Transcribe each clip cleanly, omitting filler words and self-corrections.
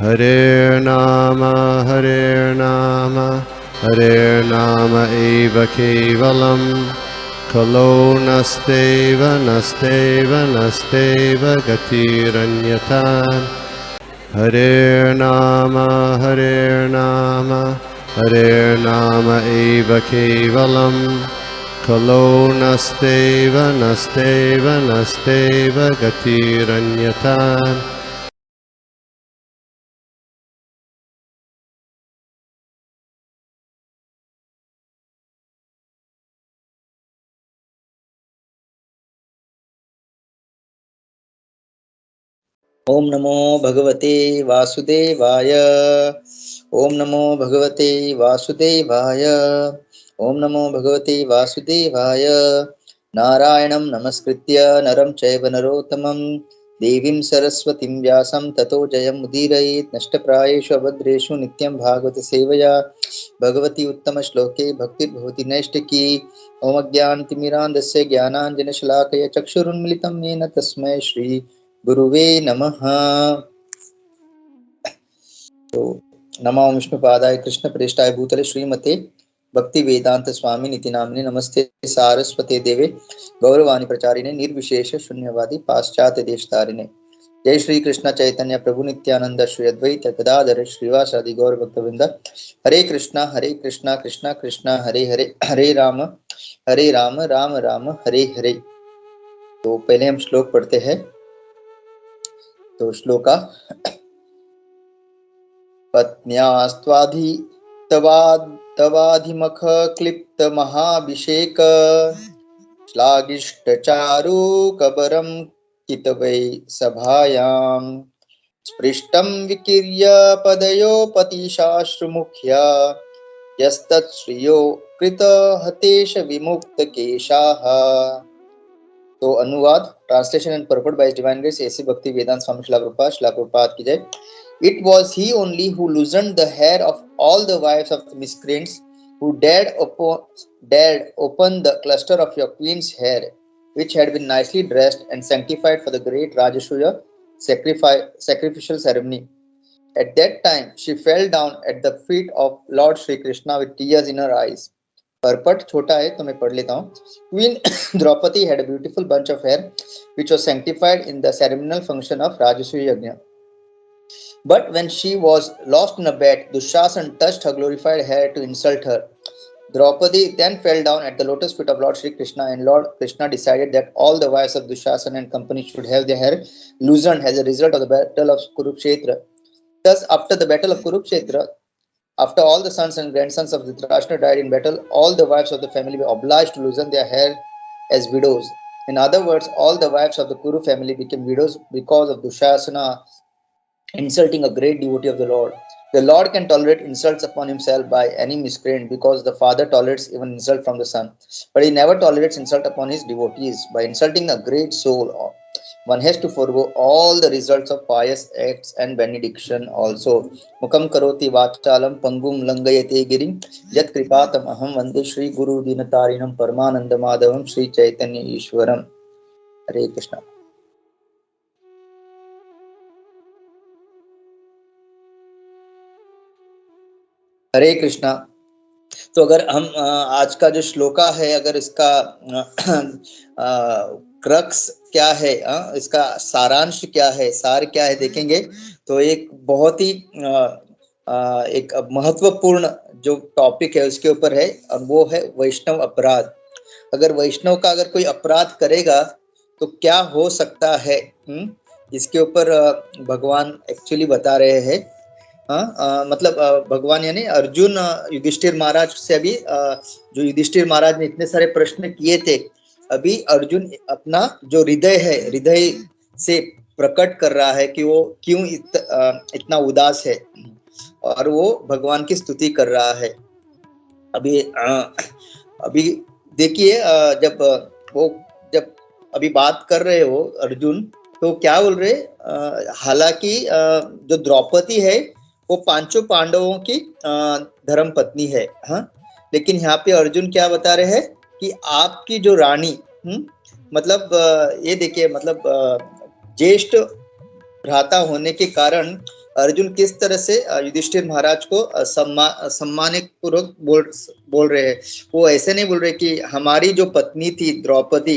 Hare Nama Hare Nama eva kevalam Kalo nasteva nasteva nasteva gatiranyata Hare Nama Hare Nama eva kevalam Kalo nasteva nasteva nasteva gatiranyata ओम नमो भगवते वासुदेवाय। ओम नमो भगवते वासुदेवाय। ओम नमो भगवते वासुदेवाय। नारायणं नमस्कृत्य नरं चैव नरोत्तमं देवीं सरस्वतीं व्यासं ततो जयमुदीरयेत्। नष्टप्रायेषु अभद्रेषु नित्यं भागवत सेवया भगवती उत्तमश्लोके भक्तिर्भवति नैष्टिकी। ओम अज्ञानतिमिरान्धस्य ज्ञानाञ्जनशलाकया चक्षुरुन्मिलितं येन तस्मै श्री गुरुवे नमः। तो नमो विष्णुपादाय कृष्णप्रेष्ठाय भूतले श्रीमते भक्ति वेदांत स्वामी निति नामिने नमस्ते सारस्वते देवे गौरवाणी प्रचारिणे निर्विशेष शून्यवादी पाश्चात्य देशतारिणे। जय श्री कृष्ण चैतन्य प्रभु नित्यानंद श्री अद्वैत गदाधर श्रीवासादि गौर भक्तवृंद। हरे कृष्णा कृष्णा कृष्णा हरे हरे हरे राम राम राम हरे हरे। तो पहले हम श्लोक पढ़ते हैं। तो श्लोका पत्न्यास्त्वाधिमख क्लिप्त महाभिषेक श्लाघिष्टचारु कबरं कितवै सभायां स्पृष्टं विकीर्य पदयो पतिशाश्रुमुख्या यस्तत्श्रियो कृत हतेश विमुक्त केशाः। तो अनुवाद translation and purport bye divine grace AC भक्ति वेदांत स्वामी श्रील प्रभुपाद की जय। It was he only who loosened the hair of all the wives of the miscreants, who dared open the cluster of your queen's hair, which had been nicely dressed and sanctified for the great Rajasuya sacrificial ceremony. At that time, she fell down at the feet of Lord Shri Krishna with tears in her eyes. Purport छोटा है तो मैं पढ़ लेता हूँ। Queen Draupadi had a beautiful bunch of hair which was sanctified in the ceremonial function of Rajasuya Yajna. But when she was lost in a bed, Dushasan touched her glorified hair to insult her. Draupadi then fell down at the lotus feet of Lord Shri Krishna, and Lord Krishna decided that all the wives of Dushasan and company should have their hair loosened as a result of the battle of Kurukshetra. Thus, after the battle of Kurukshetra, after all the sons and grandsons of Dhritarashtra died in battle, all the wives of the family were obliged to loosen their hair as widows. In other words, all the wives of the Kuru family became widows because of Dushasana insulting a great devotee of the Lord. The Lord can tolerate insults upon himself by any miscreant because the father tolerates even insult from the son. But he never tolerates insult upon his devotees. By insulting a great soul, one has to forego all the results of pious acts and benediction also. Mukam karoti vachalam pangum langayate girim yat kripatam aham vande Shri Guru dinatarinam Paramananda Madhavam Shri Chaitanya Ishwaram. Hare Krishna. हरे कृष्णा। तो अगर हम आज का जो श्लोका है, अगर इसका crux क्या है, इसका सारांश क्या है, सार क्या है देखेंगे तो एक बहुत ही एक महत्वपूर्ण जो टॉपिक है उसके ऊपर है, और वो है वैष्णव अपराध। अगर वैष्णव का अगर कोई अपराध करेगा तो क्या हो सकता है, इसके ऊपर भगवान एक्चुअली बता रहे हैं। मतलब भगवान यानी अर्जुन युधिष्ठिर महाराज से अभी जो युधिष्ठिर महाराज ने इतने सारे प्रश्न किए थे, अभी अर्जुन अपना जो हृदय है, हृदय से प्रकट कर रहा है कि वो क्यों इतना उदास है, और वो भगवान की स्तुति कर रहा है। अभी देखिए, जब अभी बात कर रहे हो अर्जुन, तो क्या बोल रहे, हालांकि जो द्रौपदी है वो पांचों पांडवों की धर्म पत्नी है, लेकिन यहाँ पे अर्जुन क्या बता रहे हैं कि आपकी जो रानी, मतलब ये देखिए, मतलब ज्येष्ठ भ्राता होने के कारण अर्जुन किस तरह से युधिष्ठिर महाराज को सम्मानित पूर्वक बोल रहे हैं। वो ऐसे नहीं बोल रहे कि हमारी जो पत्नी थी द्रौपदी,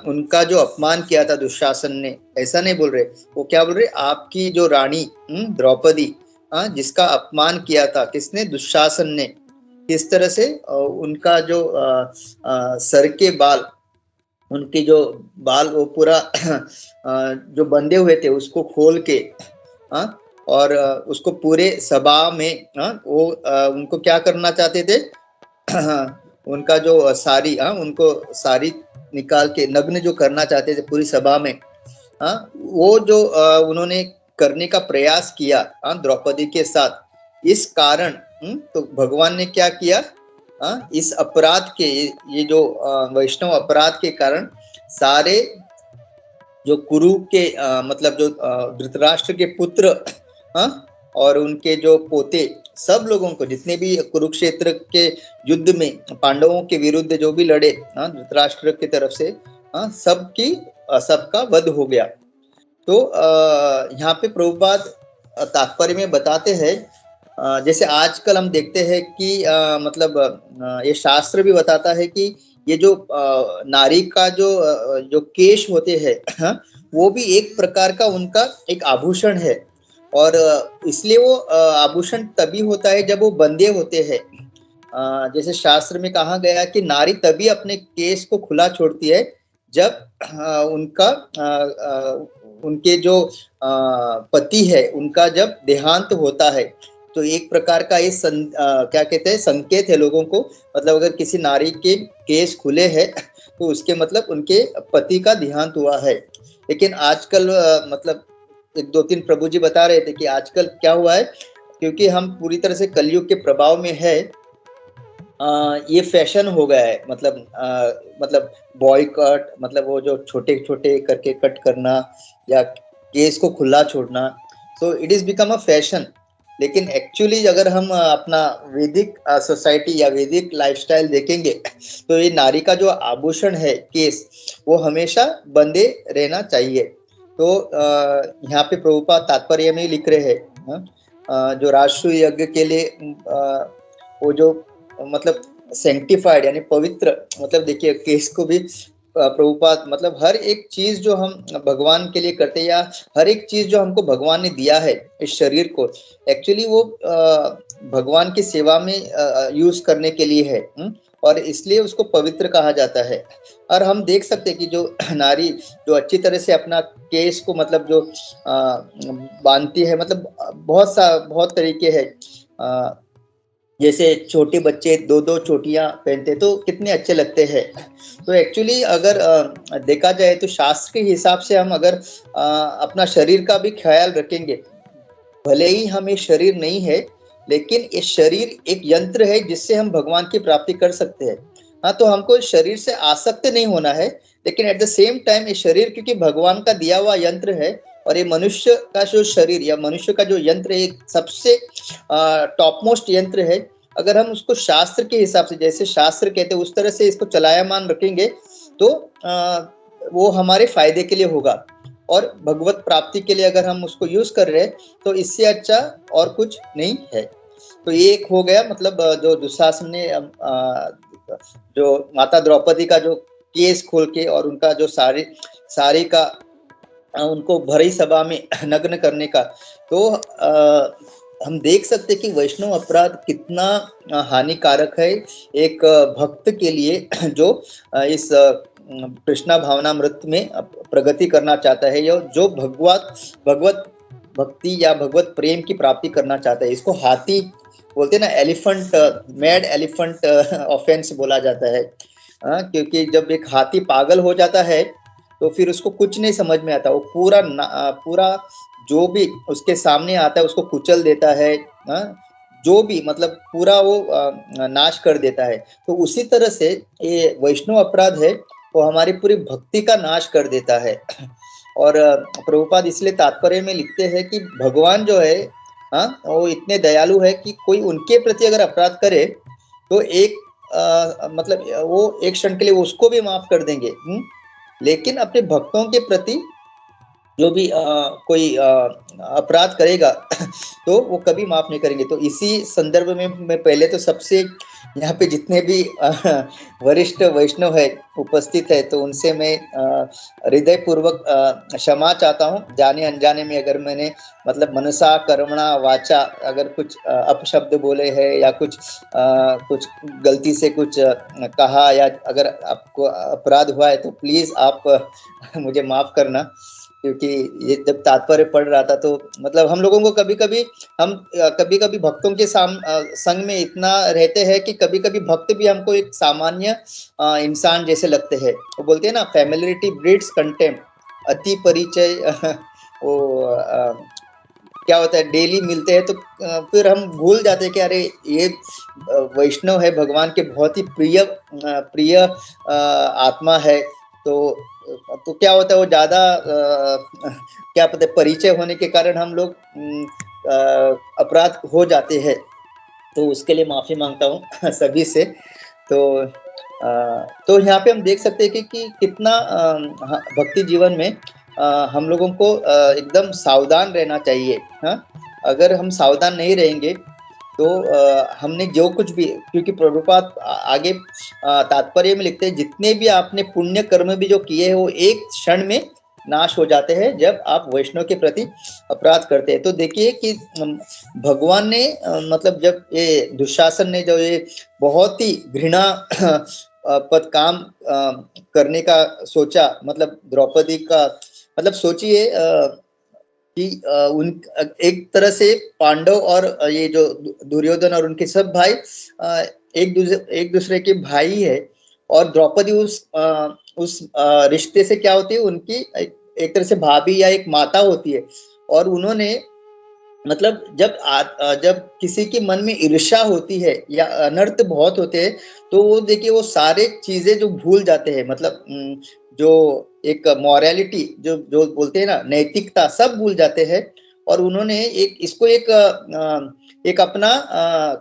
उनका जो अपमान किया था दुशासन ने, ऐसा नहीं बोल रहे। वो क्या बोल रहे, आपकी जो रानी द्रौपदी, जिसका अपमान किया था किसने, दुशासन ने, किस तरह से उनका जो सर के बाल, उनके जो बाल वो पूरा जो बंधे हुए थे उसको खोल के, और उसको पूरे सभा में, वो उनको क्या करना चाहते थे, उनका जो साड़ी, उनको साड़ी निकाल के नग्न जो करना चाहते थे पूरी सभा में, वो जो उन्होंने करने का प्रयास किया द्रौपदी के साथ, इस कारण तो भगवान ने क्या किया, इस अपराध के, ये जो वैष्णव अपराध के कारण सारे जो कुरु के मतलब जो धृतराष्ट्र के पुत्र, और उनके जो पोते, सब लोगों को, जितने भी कुरुक्षेत्र के युद्ध में पांडवों के विरुद्ध जो भी लड़े धृतराष्ट्र की तरफ से, सबका वध हो गया। तो यहाँ पे प्रभुपाद तात्पर्य में बताते हैं, जैसे आजकल हम देखते हैं कि मतलब ये शास्त्र भी बताता है कि ये जो नारी का जो केश होते हैं, वो भी एक प्रकार का उनका एक आभूषण है, और इसलिए वो आभूषण तभी होता है जब वो बंधे होते हैं। जैसे शास्त्र में कहा गया कि नारी तभी अपने केश को खुला छोड़ती है जब उनका उनके जो पति है उनका जब देहांत होता है। तो एक प्रकार का ये क्या कहते हैं, संकेत है लोगों को, मतलब अगर किसी नारी के केस खुले हैं तो उसके मतलब उनके पति का देहांत हुआ है। लेकिन आजकल मतलब एक दो तीन प्रभु जी बता रहे थे कि आजकल क्या हुआ है, क्योंकि हम पूरी तरह से कलयुग के प्रभाव में है, ये फैशन हो गया है, मतलब बॉय कट, मतलब वो जो छोटे छोटे करके कट करना या केस को खुला छोड़ना, so it is become a fashion. लेकिन एक्चुअली अगर हम अपना वैदिक सोसाइटी या वैदिक लाइफस्टाइल देखेंगे तो ये नारी का जो आभूषण है केस, वो हमेशा बंधे रहना चाहिए। तो यहाँ पे प्रभुपाद तात्पर्य में लिख रहे हैं, जो राष्ट्रीय यज्ञ के लिए वो जो मतलब सेंटिफाइड यानी पवित्र, मतलब देखिए केस को भी प्रभुपाद मतलब हर एक चीज जो हम भगवान के लिए करते हैं, या हर एक चीज जो हमको भगवान ने दिया है इस शरीर को, एक्चुअली वो भगवान की सेवा में यूज करने के लिए है, और इसलिए उसको पवित्र कहा जाता है। और हम देख सकते हैं कि जो नारी जो अच्छी तरह से अपना केस को मतलब जो बांधती है, मतलब बहुत तरीके है, जैसे छोटे बच्चे दो दो चोटियां पहनते तो कितने अच्छे लगते हैं। तो एक्चुअली अगर देखा जाए तो शास्त्र के हिसाब से हम अगर अपना शरीर का भी ख्याल रखेंगे, भले ही हमें शरीर नहीं है, लेकिन ये शरीर एक यंत्र है जिससे हम भगवान की प्राप्ति कर सकते हैं। हाँ, तो हमको शरीर से आसक्त नहीं होना है, लेकिन एट द सेम टाइम ये शरीर क्योंकि भगवान का दिया हुआ यंत्र है, और ये मनुष्य का जो शरीर या मनुष्य का जो यंत्र है एक सबसे टॉप मोस्ट यंत्र है। अगर हम उसको शास्त्र के हिसाब से, जैसे शास्त्र कहते हैं उस तरह से इसको चलायमान रखेंगे तो वो हमारे फायदे के लिए होगा, और भगवत प्राप्ति के लिए अगर हम उसको यूज कर रहे हैं तो इससे अच्छा और कुछ नहीं है। तो ये एक हो गया, मतलब जो दुशासन ने जो माता द्रौपदी का जो केस खोल के और उनका जो साड़ी का उनको भरी सभा में नग्न करने का। तो हम देख सकते कि वैष्णव अपराध कितना हानिकारक है एक भक्त के लिए जो इस कृष्णा भावनामृत में प्रगति करना चाहता है, या जो भगवत भक्ति या भगवत प्रेम की प्राप्ति करना चाहता है। इसको हाथी बोलते हैं ना, एलिफेंट, मैड एलिफेंट ऑफेंस बोला जाता है, क्योंकि जब एक हाथी पागल हो जाता है तो फिर उसको कुछ नहीं समझ में आता, वो पूरा जो भी उसके सामने आता है उसको कुचल देता है, जो भी मतलब पूरा वो नाश कर देता है। तो उसी तरह से ये वैष्णव अपराध है, वो हमारी पूरी भक्ति का नाश कर देता है। और प्रभुपाद इसलिए तात्पर्य में लिखते हैं कि भगवान जो है वो इतने दयालु है कि कोई उनके प्रति अगर अपराध करे तो एक मतलब वो एक क्षण के लिए उसको भी माफ कर देंगे, लेकिन अपने भक्तों के प्रति जो भी कोई अपराध करेगा तो वो कभी माफ नहीं करेंगे। तो इसी संदर्भ में मैं पहले तो सबसे यहाँ पे जितने भी वरिष्ठ वैष्णव है उपस्थित है, तो उनसे मैं हृदय पूर्वक क्षमा चाहता हूँ, जाने अनजाने में अगर मैंने मतलब मनसा कर्मणा वाचा अगर कुछ अपशब्द बोले हैं या कुछ गलती से कुछ कहा, या अगर आपको अपराध हुआ है तो प्लीज आप मुझे माफ करना। क्योंकि ये जब तात्पर्य पढ़ रहा था तो मतलब हम लोगों को कभी कभी भक्तों के संग में इतना रहते हैं कि कभी कभी भक्त भी हमको एक सामान्य इंसान जैसे लगते हैं। वो बोलते हैं ना, फैमिलियरिटी ब्रीड्स कंटेम्प्ट, अति परिचय वो क्या होता है, डेली मिलते हैं तो फिर हम भूल जाते हैं कि अरे ये वैष्णव है, भगवान के बहुत ही प्रिय आत्मा है। तो क्या होता है, वो ज्यादा क्या पता है, परिचय होने के कारण हम लोग अपराध हो जाते हैं। तो उसके लिए माफी मांगता हूँ सभी से। तो यहाँ पे हम देख सकते हैं कि कितना भक्ति जीवन में हम लोगों को एकदम सावधान रहना चाहिए। हाँ, अगर हम सावधान नहीं रहेंगे तो हमने जो कुछ भी, क्योंकि प्रभुपाद आगे तात्पर्य में लिखते हैं जितने भी आपने पुण्य कर्म भी जो किए हैं वो एक क्षण में नाश हो जाते हैं जब आप वैष्णव के प्रति अपराध करते हैं। तो देखिए कि भगवान ने मतलब जब ये दुशासन ने जो ये बहुत ही घृणा पद काम करने का सोचा, मतलब द्रौपदी का, मतलब सोचिए कि उन एक तरह से पांडव और ये जो दुर्योधन और उनके सब भाई एक दूसरे के भाई है, और द्रौपदी उस रिश्ते से क्या होती है, उनकी एक तरह से भाभी या एक माता होती है। और उन्होंने मतलब जब किसी के मन में ईर्ष्या होती है या अनर्थ बहुत होते हैं तो वो देखिए वो सारे चीजें जो भूल जाते हैं, मतलब जो एक मॉरलिटी जो जो बोलते हैं ना, नैतिकता, सब भूल जाते हैं। और उन्होंने एक अपना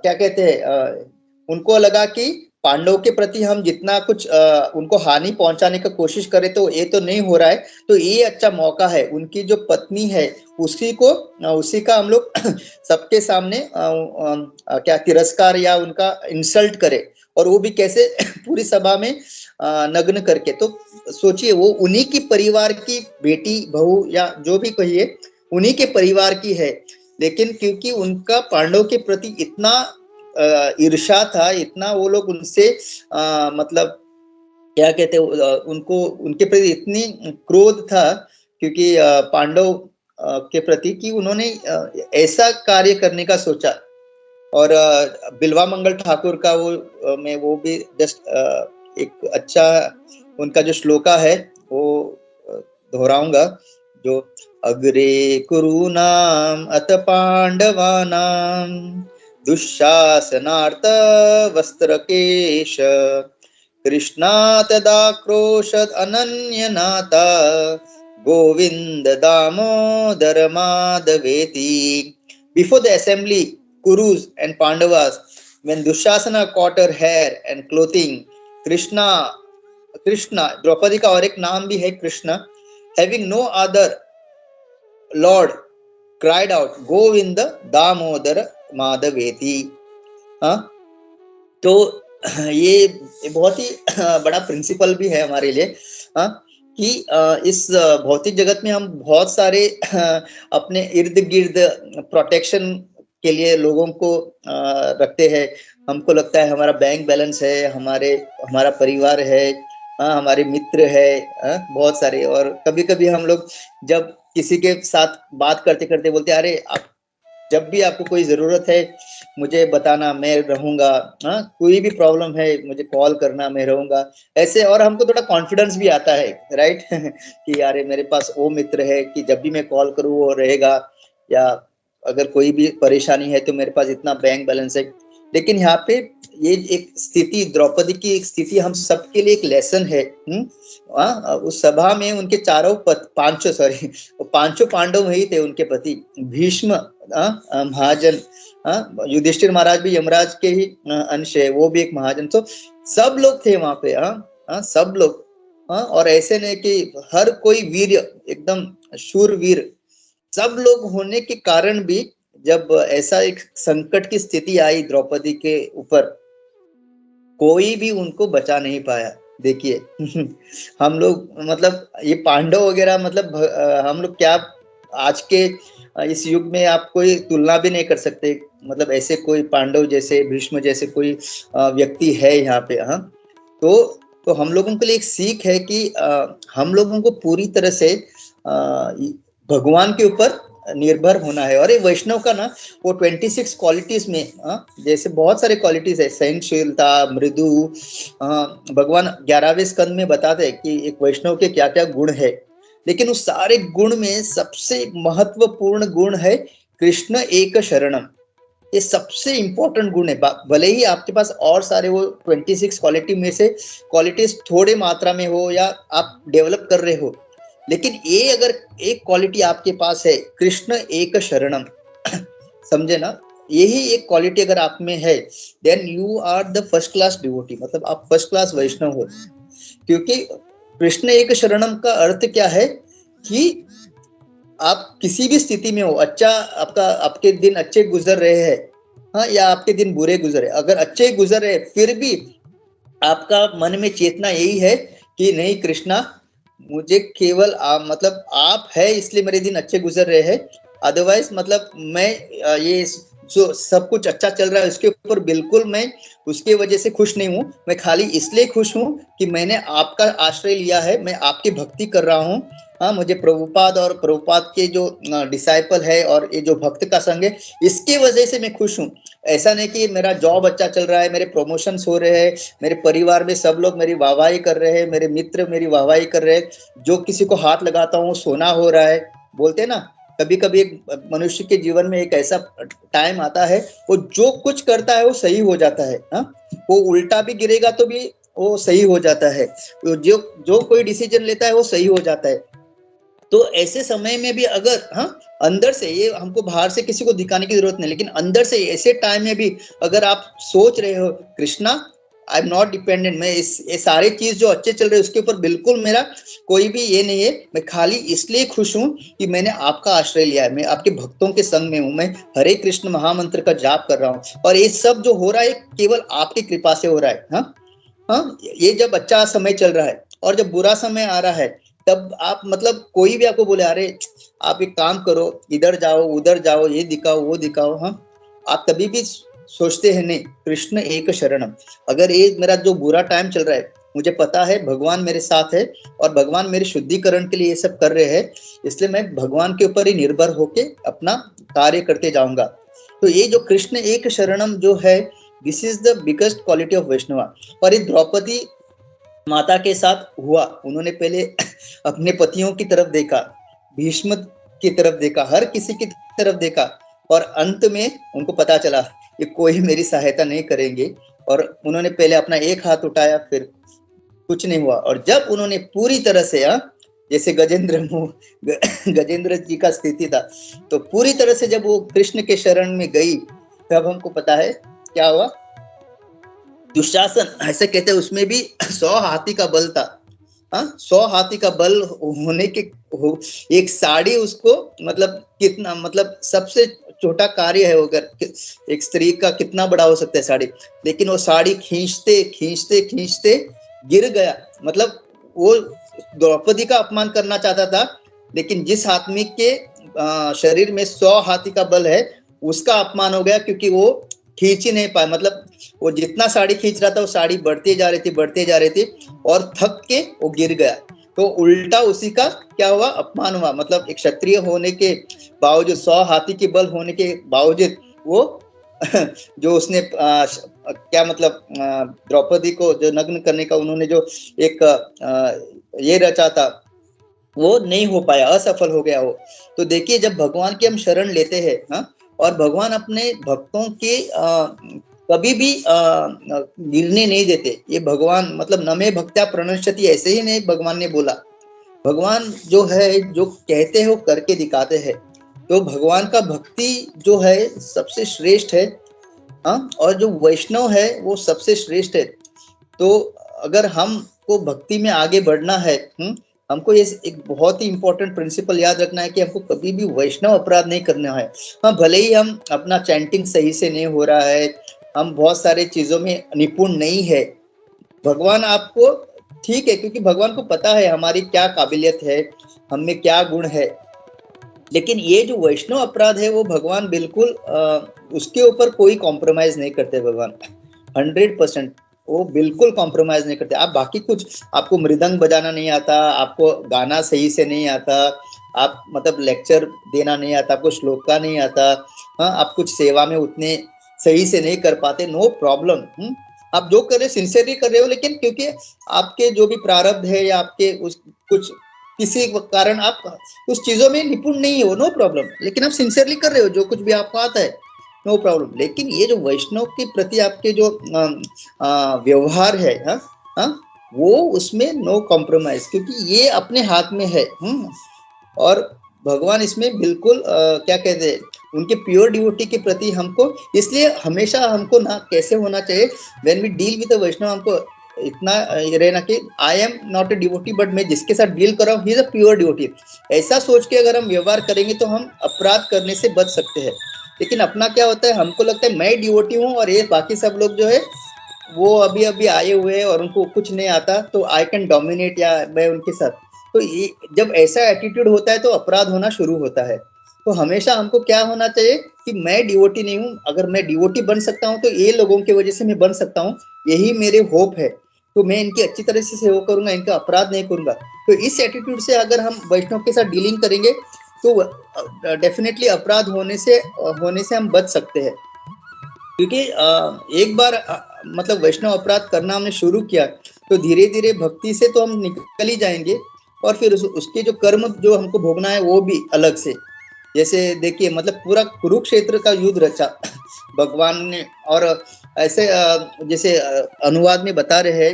क्या कहते हैं, उनको लगा कि पांडव के प्रति हम जितना कुछ उनको हानि पहुंचाने का कोशिश करें तो ये तो नहीं हो रहा है, तो ये अच्छा मौका है, उनकी जो पत्नी है उसी का हम लोग सबके सामने क्या तिरस्कार या उनका इंसल्ट करे, और वो भी कैसे पूरी सभा में नग्न करके। तो सोचिए वो उन्हीं की परिवार की बेटी बहू या जो भी कहिए, उन्हीं के परिवार की है, लेकिन क्योंकि उनका पांडव के प्रति इतना ईर्ष्या था, इतना वो लोग उनसे मतलब क्या कहते हैं, उनको उनके प्रति इतनी क्रोध था, क्योंकि पांडव के प्रति, कि उन्होंने ऐसा कार्य करने का सोचा। और बिल्वा मंगल ठाकुर का मैं वो भी जस्ट एक अच्छा उनका जो श्लोका है वो दोहराऊंगा, जो अग्रे कुरूनाम अत पांडवानाम दुःशासनार्थ वस्त्रकेश Krishna तदाक्रोशद अनन्यनाथा Govind Damodar माधवेति। Before the assembly, Kurus and Pandavas, when Dushasana caught her hair and clothing, Krishna, Draupadi का और एक नाम भी है Krishna, having no other lord, cried out, Govind Damodar माधवेति। हाँ, तो ये बहुत ही बड़ा प्रिंसिपल भी है हमारे लिए। हाँ, कि इस भौतिक जगत में हम बहुत सारे अपने इर्द गिर्द प्रोटेक्शन के लिए लोगों को रखते हैं। हमको लगता है हमारा बैंक बैलेंस है, हमारा परिवार है, हमारे मित्र है, बहुत सारे। और कभी कभी हम लोग जब किसी के साथ बात करते करते बोलते हैं, अरे आप जब भी आपको कोई जरूरत है मुझे बताना, मैं रहूंगा, कोई भी प्रॉब्लम है मुझे कॉल करना, मैं रहूंगा, ऐसे। और हमको थोड़ा कॉन्फिडेंस भी आता है, राइट कि यार मेरे पास वो मित्र है कि जब भी मैं कॉल करूँ वो रहेगा, या अगर कोई भी परेशानी है तो मेरे पास इतना बैंक बैलेंस है। लेकिन यहाँ पे ये एक स्थिति, द्रौपदी की एक स्थिति हम सबके लिए एक लेसन है। उस सभा में उनके पांचों पांडव वही थे, उनके पति भीष्म, महाजन, युधिष्ठिर महाराज भी यमराज के ही अंश है, वो भी एक महाजन। तो सब लोग थे वहां पे, सब लोग। हाँ, और ऐसे नहीं कि हर कोई वीर एकदम शूरवीर सब लोग होने के कारण भी जब ऐसा एक संकट की स्थिति आई द्रौपदी के ऊपर, कोई भी उनको बचा नहीं पाया। देखिए हम लोग मतलब ये पांडव वगैरह मतलब हम लोग क्या आज के इस युग में आप कोई तुलना भी नहीं कर सकते। मतलब ऐसे कोई पांडव जैसे भीष्म जैसे कोई व्यक्ति है यहाँ पे। हाँ, तो हम लोगों के लिए एक सीख है कि हम लोगों को पूरी तरह से भगवान के ऊपर निर्भर होना है। और ये वैष्णव का ना वो 26 क्वालिटीज में जैसे बहुत सारे क्वालिटीज है, सहनशीलता, मृदु, भगवान 11वें स्कंद में बताते हैं कि एक वैष्णव के क्या क्या गुण है। लेकिन उस सारे गुण में सबसे महत्वपूर्ण गुण है कृष्ण एक शरणम। ये सबसे इंपॉर्टेंट गुण है। भले ही आपके पास और सारे वो 26 क्वालिटी में से क्वालिटीज थोड़े मात्रा में हो या आप डेवलप कर रहे हो, लेकिन ये अगर एक क्वालिटी आपके पास है, कृष्ण एक शरणम, समझे ना, यही एक क्वालिटी अगर आप में है, then you are the first class devotee, मतलब आप फर्स्ट क्लास वैष्णव हो। क्योंकि कृष्ण एक शरणम का अर्थ क्या है कि आप किसी भी स्थिति में हो, अच्छा आपके दिन अच्छे गुजर रहे हैं, हाँ, या आपके दिन बुरे गुजरे, अगर अच्छे गुजर रहे फिर भी आपका मन में चेतना यही है कि नहीं कृष्णा, मुझे केवल मतलब आप है इसलिए मेरे दिन अच्छे गुजर रहे हैं। अदरवाइज मतलब मैं ये जो सब कुछ अच्छा चल रहा है उसके ऊपर बिल्कुल मैं उसके वजह से खुश नहीं हूँ। मैं खाली इसलिए खुश हूँ कि मैंने आपका आश्रय लिया है, मैं आपकी भक्ति कर रहा हूँ। हाँ, मुझे प्रभुपाद और प्रभुपाद के जो डिसाइपल है और ये जो भक्त का संग है, इसके वजह से मैं खुश हूँ। ऐसा नहीं कि मेरा जॉब अच्छा चल रहा है, मेरे प्रमोशंस हो रहे हैं, मेरे परिवार में सब लोग मेरी वाहवाही कर रहे हैं, मेरे मित्र मेरी वाहवाही कर रहे हैं, जो किसी को हाथ लगाता हूँ सोना हो रहा है। बोलते हैं ना, कभी कभी एक मनुष्य के जीवन में एक ऐसा टाइम आता है वो जो कुछ करता है वो सही हो जाता है। हाँ, वो उल्टा भी गिरेगा तो भी वो सही हो जाता है, जो जो कोई डिसीजन लेता है वो सही हो जाता है। तो ऐसे समय में भी अगर अंदर से, ये हमको बाहर से किसी को दिखाने की जरूरत नहीं, लेकिन अंदर से ऐसे टाइम में भी अगर आप सोच रहे हो कृष्णा आई एम नॉट डिपेंडेंट, मैं ये सारे चीज जो अच्छे चल रहे हैं उसके ऊपर बिल्कुल मेरा कोई भी ये नहीं है, मैं खाली इसलिए खुश हूँ कि मैंने आपका आश्रय लिया है, मैं आपके भक्तों के संग में हूँ, मैं हरे कृष्ण महामंत्र का जाप कर रहा हूँ, और ये सब जो हो रहा है केवल आपकी कृपा से हो रहा है। हाँ, ये जब अच्छा समय चल रहा है और जब बुरा समय आ रहा है तब आप मतलब कोई भी आपको बोले अरे आप एक काम करो, इधर जाओ उधर जाओ, ये दिखाओ वो दिखाओ, हाँ, आप तभी भी सोचते हैं नहीं कृष्ण एक शरणम। अगर ये मेरा जो बुरा टाइम चल रहा है, मुझे पता है भगवान मेरे साथ है और भगवान मेरे शुद्धिकरण के लिए ये सब कर रहे हैं, इसलिए मैं भगवान के ऊपर ही निर्भर होके अपना कार्य करते जाऊंगा। तो ये जो कृष्ण एक शरणम जो है, this is the biggest quality of Vaishnava. और ये द्रौपदी माता के साथ हुआ, उन्होंने पहले अपने पतियों की तरफ देखा, भीष्म की तरफ देखा, हर किसी की तरफ देखा, और अंत में उनको पता चला कि कोई मेरी सहायता नहीं करेंगे, और उन्होंने पहले अपना एक हाथ उठाया, फिर कुछ नहीं हुआ। और जब उन्होंने पूरी तरह से जैसे गजेंद्र जी का स्थिति था, तो पूरी तरह से जब वो कृष्ण के शरण में गई, तब हमको पता है क्या हुआ। दुशासन ऐसे कहते हैं, उसमें भी 100 हाथी का बल था। 100 हाथी का बल होने के एक साड़ी उसको मतलब कितना, मतलब सबसे छोटा कार्य है, अगर एक स्त्री का कितना बड़ा हो सकता है साड़ी, लेकिन वो साड़ी खींचते खींचते खींचते गिर गया। मतलब वो द्रौपदी का अपमान करना चाहता था, लेकिन जिस आदमी के शरीर में 100 हाथी का बल है उसका अपमान हो गया, क्योंकि वो खींच ही नहीं पाया। मतलब वो जितना साड़ी खींच रहा था वो साड़ी बढ़ती जा रही थी और थक के वो गिर गया। तो उल्टा उसी का क्या हुआ, अपमान हुआ। मतलब एक क्षत्रिय होने के बावजूद, 100 हाथी के बल होने के बावजूद, वो जो उसने क्या मतलब द्रौपदी को जो नग्न करने का उन्होंने जो एक ये रचा था, वो नहीं हो पाया, असफल हो गया वो। तो देखिए, जब भगवान की हम शरण लेते हैं, और भगवान अपने भक्तों के कभी भी गिरने नहीं देते। ये भगवान मतलब नमे भक्त्या प्रणश्यति, ऐसे ही नहीं भगवान ने बोला। भगवान जो है जो कहते हैं वो करके दिखाते हैं। तो भगवान का भक्ति जो है सबसे श्रेष्ठ है, और जो वैष्णव है वो सबसे श्रेष्ठ है। तो अगर हमको हमको भक्ति में आगे बढ़ना है, हमको ये एक बहुत ही इंपॉर्टेंट प्रिंसिपल याद रखना है कि हमको कभी भी वैष्णव अपराध नहीं करना है। हाँ, भले ही हम अपना चैंटिंग सही से नहीं हो रहा है, हम बहुत सारे चीजों में निपुण नहीं है, भगवान आपको ठीक है, क्योंकि भगवान को पता है हमारी क्या काबिलियत है, हम में क्या गुण है, लेकिन ये जो वैष्णव अपराध है वो भगवान बिल्कुल उसके ऊपर कोई कॉम्प्रोमाइज नहीं करते भगवान, 100% वो बिल्कुल कॉम्प्रोमाइज नहीं करते। आप बाकी कुछ, आपको मृदंग बजाना नहीं आता, आपको गाना सही से नहीं आता, आप मतलब लेक्चर देना नहीं आता, आपको श्लोक का नहीं आता, हाँ, आप कुछ सेवा में उतने सही से नहीं कर पाते, नो प्रॉब्लम, आप जो कर रहे हो सिंसियरली कर रहे हो, लेकिन क्योंकि आपके जो भी प्रारब्ध है या आपके उस कुछ किसी कारण आप उस चीजों में निपुण नहीं हो, नो प्रॉब्लम, लेकिन आप सिंसियरली कर रहे हो जो कुछ भी आपको आता है, नो प्रॉब्लम। लेकिन ये जो वैष्णव के प्रति आपके जो व्यवहार है, वो उसमें नो कॉम्प्रोमाइज, क्योंकि ये अपने हाथ में है, और भगवान इसमें बिल्कुल क्या कहते हैं, उनके प्योर डिवोटी के प्रति हमको, इसलिए हमेशा हमको ना कैसे होना चाहिए, when we deal with a Vaishnav, हमको इतना ये रहना कि I am not a devotee, but मैं जिसके साथ डील कर रहा हूँ he is a pure devotee, ऐसा सोच के अगर हम व्यवहार करेंगे तो हम अपराध करने से बच सकते हैं। लेकिन अपना क्या होता है, हमको लगता है मैं डिवोटी हूँ और ये बाकी सब लोग जो है वो अभी अभी आए हुए हैं और उनको कुछ नहीं आता, तो आई कैन डोमिनेट, या मैं उनके साथ, तो ये जब ऐसा एटीट्यूड होता है तो अपराध होना शुरू होता है। तो हमेशा हमको क्या होना चाहिए कि मैं डिवोटी नहीं हूँ, अगर मैं डिवोटी बन सकता हूँ तो ये लोगों की वजह से मैं बन सकता हूँ, यही मेरे होप है, तो मैं इनकी अच्छी तरह से सेवा करूंगा, इनका अपराध नहीं करूंगा। तो इस एटीट्यूड से अगर हम वैष्णव के साथ डीलिंग करेंगे तो डेफिनेटली अपराध होने से हम बच सकते हैं। क्योंकि एक बार मतलब वैष्णव अपराध करना हमने शुरू किया तो धीरे धीरे भक्ति से तो हम निकल ही जाएंगे, और फिर उसके जो कर्म जो हमको भोगना है वो भी अलग से। जैसे देखिए, मतलब पूरा कुरुक्षेत्र का युद्ध रचा भगवान ने, और ऐसे जैसे अनुवाद में बता रहे हैं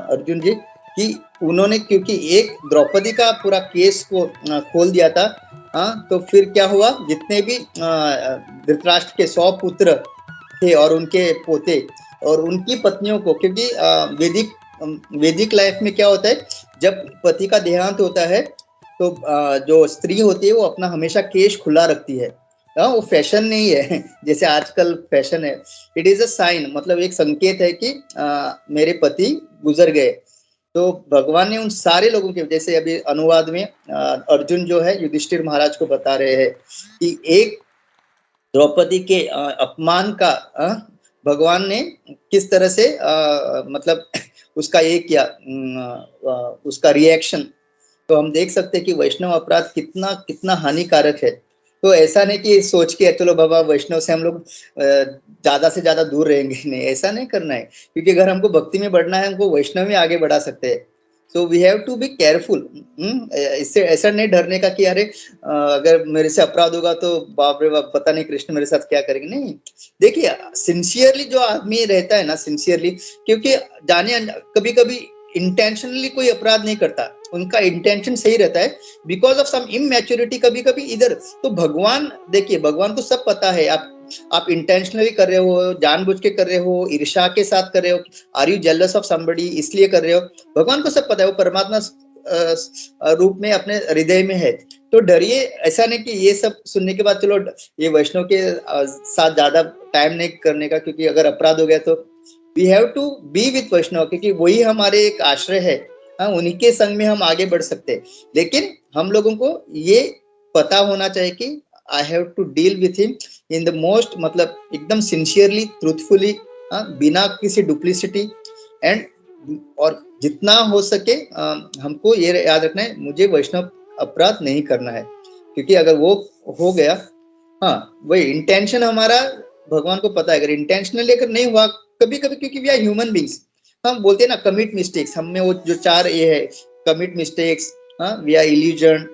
अर्जुन जी कि उन्होंने, क्योंकि एक द्रौपदी का पूरा केस को खोल दिया था, तो फिर क्या हुआ, जितने भी धृतराष्ट्र के 100 पुत्र थे और उनके पोते और उनकी पत्नियों को, क्योंकि वैदिक लाइफ में क्या होता है, जब पति का देहांत होता है तो जो स्त्री होती है वो अपना हमेशा केश खुला रखती है, वो फैशन नहीं है जैसे आजकल फैशन है, इट इज अ साइन, मतलब एक संकेत है कि मेरे पति गुजर गए। तो भगवान ने उन सारे लोगों के, जैसे अभी अनुवाद में अर्जुन जो है युधिष्ठिर महाराज को बता रहे हैं कि एक द्रौपदी के अपमान का भगवान ने किस तरह से मतलब उसका ये किया, उसका रिएक्शन। तो हम देख सकते हैं कि वैष्णव अपराध कितना कितना हानिकारक है। तो ऐसा नहीं कि सोच के चलो बाबा वैष्णव से हम लोग ज्यादा से ज्यादा दूर रहेंगे, नहीं, ऐसा नहीं करना है, क्योंकि अगर हमको भक्ति में बढ़ना है हमको वैष्णव में आगे बढ़ा सकते हैं। So we have to be careful, इससे ऐसा नहीं डरने का कि अरे अगर मेरे से अपराध होगा तो बाप रे बाप पता नहीं कृष्ण मेरे साथ क्या करेंगे, नहीं। देखिए, सिंसियरली जो आदमी रहता है ना, सिंसियरली, क्योंकि जाने कभी कभी इंटेंशनली कोई अपराध नहीं करता, उनका इंटेंशन सही रहता है, बिकॉज ऑफ सम इमेच्योरिटी कभी कभी इधर, तो भगवान, देखिए भगवान को सब पता है, आप इंटेंशनली कर रहे हो, जानबूझ के कर रहे हो, ईर्ष्या के साथ कर रहे हो, are you jealous of somebody इसलिए कर रहे हो, भगवान को सब पता है, वो परमात्मा रूप में अपने हृदय में है। तो डरिए ऐसा नहीं कि ये सब सुनने के बाद चलो ये वैष्णव के साथ ज्यादा टाइम नहीं करने का, क्योंकि अगर अपराध हो गया तो we have to be with Vaishnav, क्योंकि वही हमारे एक आश्रय है, उन्हीं के संग में हम आगे बढ़ सकते हैं। लेकिन हम लोगों को ये पता होना चाहिए कि I have to deal with him in the most, मतलब एकदम सिंसियरली, ट्रूथफुली, बिना किसी डुप्लिसिटी, एंड और जितना हो सके हमको ये याद रखना है, मुझे वैष्णव अपराध नहीं करना है, क्योंकि अगर वो हो गया, वही इंटेंशन हमारा भगवान को पता है, अगर इंटेंशनली अगर नहीं हुआ कभी कभी, क्योंकि वी आर ह्यूमन बींग्स, हम बोलते हैं ना कमिट मिस्टेक्स, हम में वो जो 4 ये है, commit mistakes, we are illusion,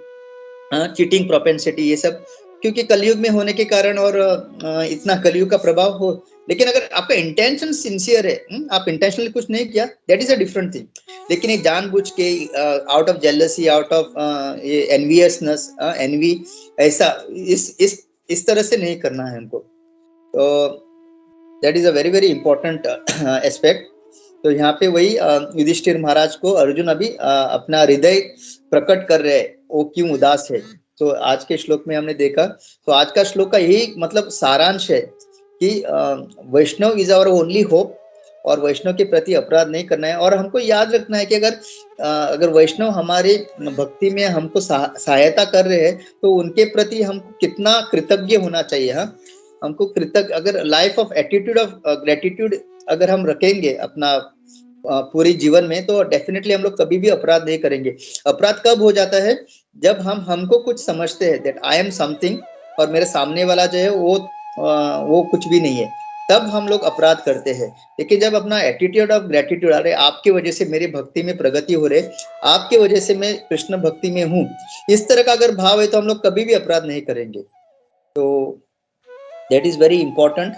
cheating propensity, ये सब क्योंकि कलयुग में होने के कारण, और इतना कलयुग का प्रभाव हो। लेकिन अगर आपका इंटेंशन सिंसियर है, आप इंटेंशनली कुछ नहीं किया, that is a different thing. लेकिन ये जानबूझ के out of jealousy, out of ये एनवियसनेस, एनवी, ऐसा इस तरह से नहीं करना है हमको। तो that is a very very important aspect. तो यहाँ पे वही युधिष्ठिर महाराज को अर्जुन अभी अपना हृदय प्रकट कर रहे हैं, वो क्यों उदास है। तो आज के श्लोक में हमने देखा, तो आज का श्लोक का यही मतलब सारांश है कि वैष्णव इज आवर ओनली होप, और वैष्णव के प्रति अपराध नहीं करना है। और हमको याद रखना है कि अगर वैष्णव हमारे भक्ति में हमको सहायता कर रहे हैं, तो उनके प्रति हमको कितना कृतज्ञ होना चाहिए। हाँ, हमको कृतज्ञ, अगर life of attitude of gratitude अगर हम रखेंगे अपना पूरी जीवन में, तो डेफिनेटली हम लोग कभी भी अपराध नहीं करेंगे। अपराध कब हो जाता है, जब हमको कुछ समझते हैं दैट आई एम समथिंग, और मेरे सामने वाला जो है वो कुछ भी नहीं है, तब हम लोग अपराध करते हैं। लेकिन जब अपना एटीट्यूड ऑफ ग्रेटिट्यूड, अरे आपकी वजह से मेरी भक्ति में प्रगति हो रही, आपकी वजह से मैं कृष्ण भक्ति में हूँ, इस तरह का अगर भाव है, तो हम लोग कभी भी अपराध नहीं करेंगे। तो that is very important.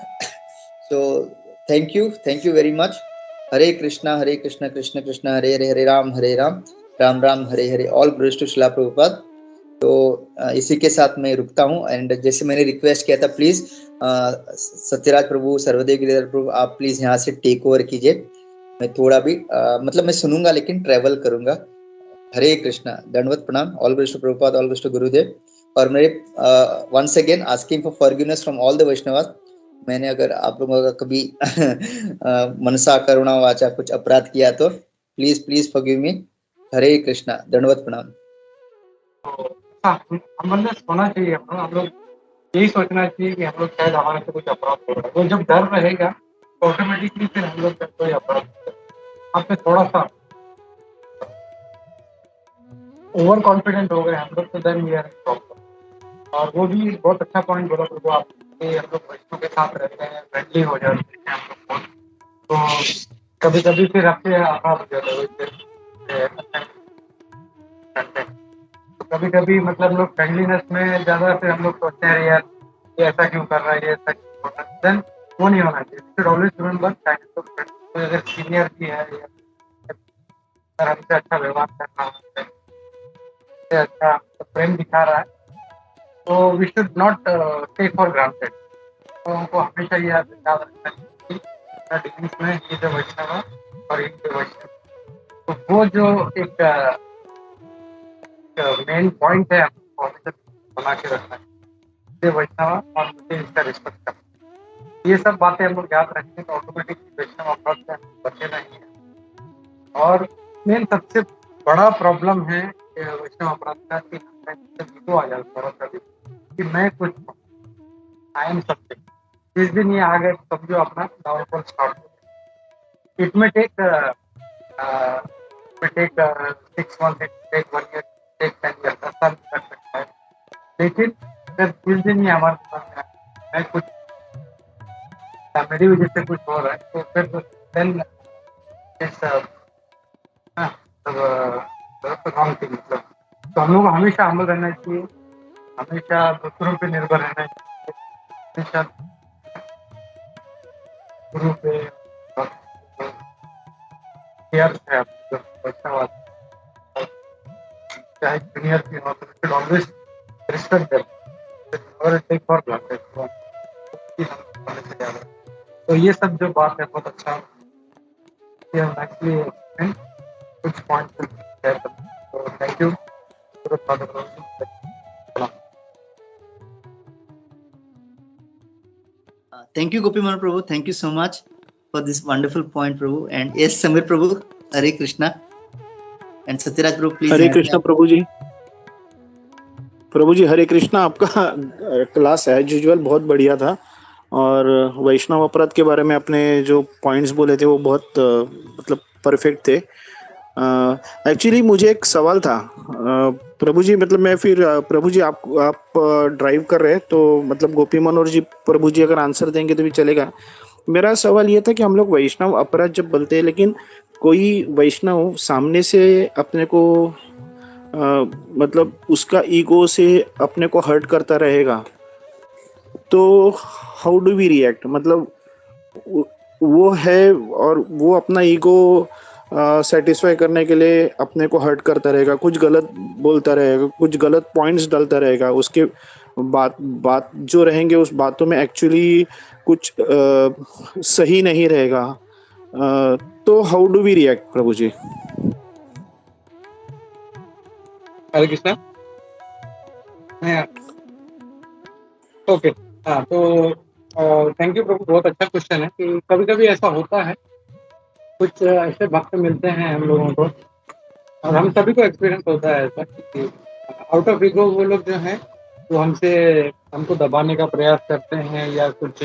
So thank you very much. Hare Krishna Krishna Krishna Hare Hare, Hare Ram Ram Ram Hare Hare. All glories to Srila Prabhupada. तो इसी के साथ मैं रुकता हूँ। एंड जैसे मैंने रिक्वेस्ट किया था, प्लीज सत्यराज प्रभु, सर्वदेव गिरिधर प्रभु, आप प्लीज यहाँ से टेक ओवर कीजिए। मैं थोड़ा भी मतलब मैं सुनूंगा लेकिन ट्रेवल करूंगा। हरे कृष्णा, दंडवत प्रणाम। All glories to Prabhupada, all glories to Gurudev. और मेरे once again asking for forgiveness from all the Vaishnavas. मैंने अगर आप लोगों का कभी मनसा करुणा वाचा कुछ अपराध किया तो प्लीज फॉरगिव मी। हरे कृष्णा, दंडवत प्रणाम। हम लोग सोना चाहिए, हम लोग यही सोचना चाहिए कि हम लोग शायद हमारे से कुछ अपराध हो रहा है। तो जब डर रहेगा तो ऑटोमेटिकली फिर हम लोग कोई अपराध आप पे थोड़ा सा ओवर कॉन्फिडेंट हो गए हम लोग, तो then we are in problem. और वो भी बहुत अच्छा पॉइंट बोला प्रभु आप, हम लोग बच्चों के साथ रहते हैं, फ्रेंडली हो जाते हैं हम लोग बहुत, तो कभी कभी फिर आपसे अपराध हो जाता है। कभी कभी मतलब लोग फ्रेंडलीनेस में ज्यादा फिर हम लोग सोचते हैं यार ये ऐसा क्यों कर रहा है, ये ऐसा क्यों कर रहा है। देन वो नहीं होना चाहिए। फिर ऑलवेज रिमेंबर कोई अगर सीनियर भी है या अगर हमसे अच्छा व्यवहार कर रहा है, हमसे अच्छा प्रेम दिखा रहा है, तो we should not take for granted. तो हमको हमेशा ये याद रखना चाहिए कि डिफेंस में ये जो वैष्णव है और ये जो वैष्णव, तो वो जो एक मेन पॉइंट है हमको हमेशा बना के रखना है, वैष्णव और मुझे इसका रिस्पेक्ट करना। ये सब बातें हम लोग याद रखेंगे तो ऑटोमेटिकली वैष्णव अपराध से बचे नहीं। और मेन सबसे बड़ा प्रॉब्लम है वैष्णव अपराध का कि ईगो आ जाता है कभी कि मैं कुछ आई एम समथिंग। जिस दिन ये आ गए समझो अपना डाउनफॉल स्टार्ट हो गया। इट में take 6 months, it take 1 year, take 10 years, ऐसा भी कर सकता है। लेकिन जब जिस दिन ये हमारे पास मैं कुछ मेरी वजह से कुछ हो रहा है, तो फिर देन रॉन्ग थिंग। मतलब तो हम लोग को हमेशा अमल रहना चाहिए, हमेशा दूसरों पे निर्भर रहना चाहिए, हमेशा गुरु पे केयर है बच्चा, चाहे जूनियर भी हो, तो ऑलवेज रिस्पेक्ट देम और टेक फॉर ग्रांटेड। तो ये सब जो बात है बहुत अच्छा ये हम एक्चुअली कुछ पॉइंट शेयर करते हैं। तो thank you. Thank you, Gopi Mohan Prabhu. Thank you so much for this wonderful point, Prabhu. And yes, Samir Prabhu, Hare Krishna. And Satyaraj Prabhu, please. हरे कृष्णा प्रभु जी। प्रभु जी हरे कृष्णा। आपका क्लास एज यूजुअल बहुत बढ़िया था, और वैष्णव अपराध के बारे में आपने जो पॉइंट्स बोले थे वो बहुत मतलब परफेक्ट थे। एक्चुअली मुझे एक सवाल था प्रभु जी, मतलब मैं फिर प्रभु जी आप ड्राइव कर रहे हैं तो मतलब गोपी मनोहर जी प्रभु जी अगर आंसर देंगे तो भी चलेगा। मेरा सवाल ये था कि हम लोग वैष्णव अपराध जब बोलते हैं, लेकिन कोई वैष्णव सामने से अपने को मतलब उसका ईगो से अपने को हर्ट करता रहेगा, तो हाउ डू वी रिएक्ट? मतलब वो है और वो अपना ईगो सेटिस्फाई करने के लिए अपने को हर्ट करता रहेगा, कुछ गलत बोलता रहेगा, कुछ गलत पॉइंट्स डालता रहेगा, उसके बात जो रहेंगे उस बातों में एक्चुअली कुछ सही नहीं रहेगा। तो हाउ डू वी रिएक्ट प्रभु जी? हरे कृष्णा। हाँ, ओके। हाँ, तो थैंक यू प्रभु, बहुत अच्छा क्वेश्चन है कि कभी कभी ऐसा होता है, कुछ ऐसे भक्त मिलते हैं हम लोगों को, और हम सभी को एक्सपीरियंस होता है ऐसा कि आउट ऑफ ईगो वो लोग जो हैं वो हमको दबाने का प्रयास करते हैं, या कुछ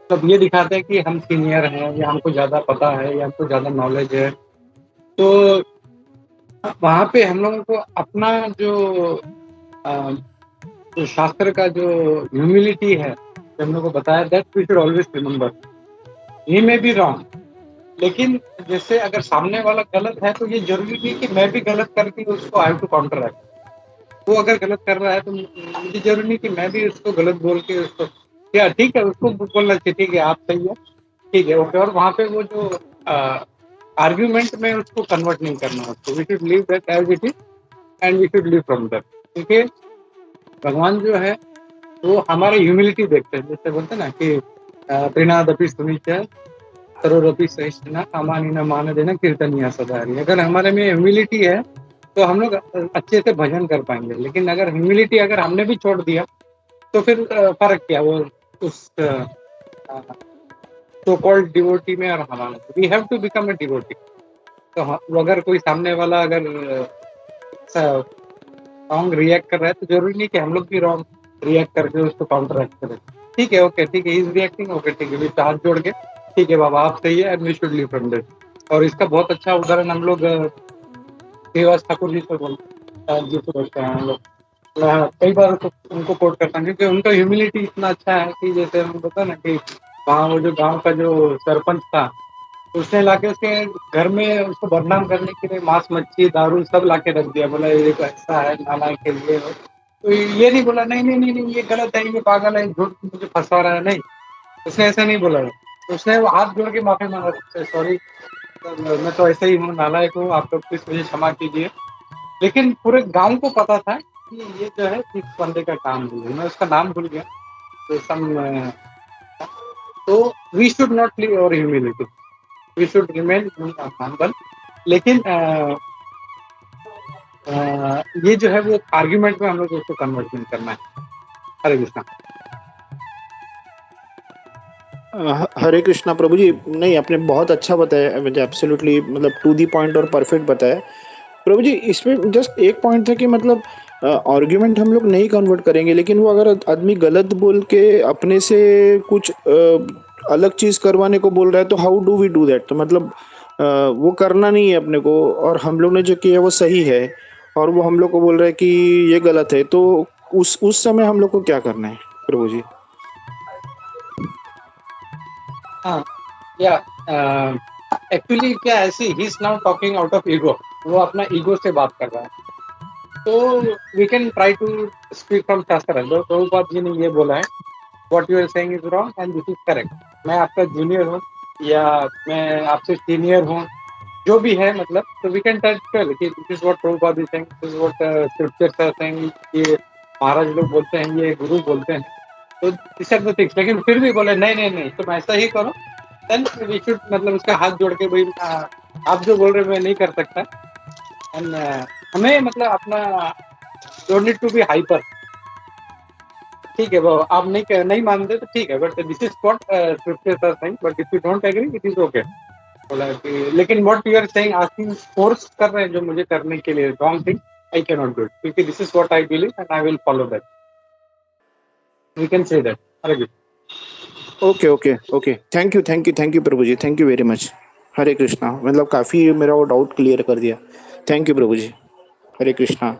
मतलब ये दिखाते हैं कि हम सीनियर हैं, या हमको ज़्यादा पता है, या हमको ज़्यादा नॉलेज है। तो वहाँ पे हम लोगों को अपना जो शास्त्र का जो ह्यूमिलिटी है, जो हम लोग को बताया, that we should always remember, he may be wrong, लेकिन जैसे अगर सामने वाला गलत है तो ये जरूरी नहीं कि मैं भी गलत करके उसको आई टू काउंटर एक्ट। वो अगर गलत कर रहा है तो मुझे जरूरी नहीं कि मैं भी उसको गलत बोल के उसको, क्या ठीक है, उसको बोलना चाहिए ठीक है आप सही है, ठीक है ओके, और वहाँ पे वो जो आर्ग्यूमेंट में उसको कन्वर्ट नहीं करना उसको, we should leave that as it is and we should leave from that. क्योंकि भगवान जो है वो हमारे ह्यूमिलिटी देखते हैं, जैसे बोलते हैं ना कि प्रीणादपि सुनिच सर्वरपि सहिष्णुना अमानी न मान देना कीर्तनिया सदारी। अगर हमारे में ह्यूमिलिटी है तो हम लोग अच्छे से भजन कर पाएंगे, लेकिन अगर ह्यूमिलिटी अगर हमने भी छोड़ दिया तो फिर फर्क क्या वो उस सो कॉल्ड डिवोटी में और हमारे, we have to become a devotee. तो अगर कोई सामने वाला अगर रॉन्ग रिएक्ट कर रहा है तो जरूरी नहीं कि हम लोग भी रॉन्ग रिएक्ट करके उसको काउंटर एक्ट करें। ठीक है ओके, ठीक है, इज रिएक्टिंग, ओके ठीक है, हाथ जोड़ के ठीक है बाबा आप सही है and we should leave from this. और इसका बहुत अच्छा उदाहरण हम लोग देवास ठाकुर जी से बोलते हैं हम लोग, मैं कई बार उनको कोट करता हूँ क्योंकि उनका ह्यूमिलिटी इतना अच्छा है कि जैसे हम बताया ना कि वहाँ वो जो गांव का जो सरपंच था, उसने लाके उसके घर में उसको बदनाम करने के लिए मांस मच्छी दारू सब लाके रख दिया, बोला ये देखो ऐसा है नाला के लिए। तो ये नहीं बोला नहीं नहीं नहीं नहीं ये गलत है, ये पागल है, झूठ मुझे फंसा रहा है, नहीं, उसने ऐसा नहीं बोला। उसने वो हाथ जोड़ के माफी मांगा, सॉरी मैं तो ऐसे ही हूँ, नालायक हूँ, आप लोग प्लीज मुझे क्षमा कीजिए। लेकिन पूरे गांव को पता था कि ये जो है इस बंदे का काम है, मैं उसका नाम भूल गया, तो तो we should not leave our humility, we should remain humble. लेकिन ये जो है वो आर्ग्यूमेंट में हम लोग उसको कन्वर्ट नहीं करना है। हरे कृष्णा। हरे कृष्णा प्रभु जी। नहीं, आपने बहुत अच्छा बताया, मुझे एब्सोल्युटली मतलब टू दी पॉइंट और परफेक्ट बताया प्रभु जी। इसमें जस्ट एक पॉइंट था कि मतलब आर्ग्यूमेंट हम लोग नहीं कन्वर्ट करेंगे, लेकिन वो अगर आदमी गलत बोल के अपने से कुछ अलग चीज करवाने को बोल रहा है तो how do we do that? तो मतलब वो करना नहीं है अपने को, और हम लोग ने जो किया वो सही है और वो हम लोग को बोल रहा है कि ये गलत है, तो उस समय हम लोग को क्या करना है प्रभु जी? हाँ या एक्चुअली क्या ऐसी he is now talking out of ego, वो अपना ईगो से बात कर रहा है, तो we can try to speak from shastra. Prabhupada ji ने ये बोला है, what you are saying is wrong and this is correct. मैं आपका जूनियर हूँ या मैं आपसे सीनियर हूँ, जो भी है मतलब, तो वी कैन टेल कि this is what Prabhupada is saying, this is what scriptures are saying, ये महाराज लोग बोलते हैं, ये गुरु बोलते हैं, तो दिस आर द थिंग्स। लेकिन फिर भी बोले नहीं नहीं नहीं तुम ऐसा ही करो, देन वी शुड मतलब उसका हाथ जोड़ के भाई आप जो बोल रहे मैं नहीं कर सकता, एंड हमें मतलब अपना don't need to be hyper. ठीक है वो आप नहीं मानते तो ठीक है, but this is what scriptures are saying, but if you don't agree it is okay. बोला कि लेकिन what you are saying asking force कर रहे हैं जो मुझे करने के लिए wrong thing, I can not do it क्योंकि this is what I believe and I will follow that, we can say that. Hare Krishna. Okay okay okay, thank you Prabhu ji, thank you very much. Hare Krishna, मतलब काफ़ी मेरा वो डाउट क्लियर कर दिया। Thank you Prabhu ji. Hare Krishna.